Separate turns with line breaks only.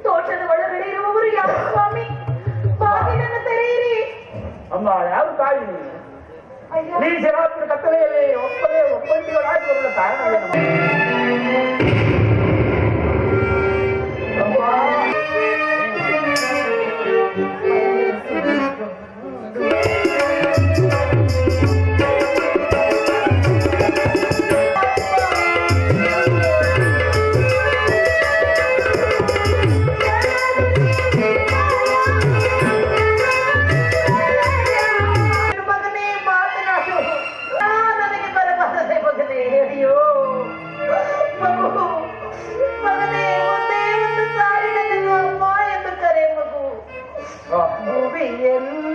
ತೋಟದ ಒಳಗಡೆ ಇರುವವರು ಯಾರು ಸ್ವಾಮಿ? ಬಾಗಿಲನ್ನು ತೆರೆಯಿರಿ.
ಅಮ್ಮ, ಯಾವ ತಾಯಿ ಈ ಜನಾತ್ಮಕ ಕತ್ತಲೆಯಲ್ಲಿ ಒಪ್ಪಂದಿಗಳಾಗಿ ಬರುವ ಕಾರಣವೇನು?
ಭೂಮಿಯಲ್ಲಿ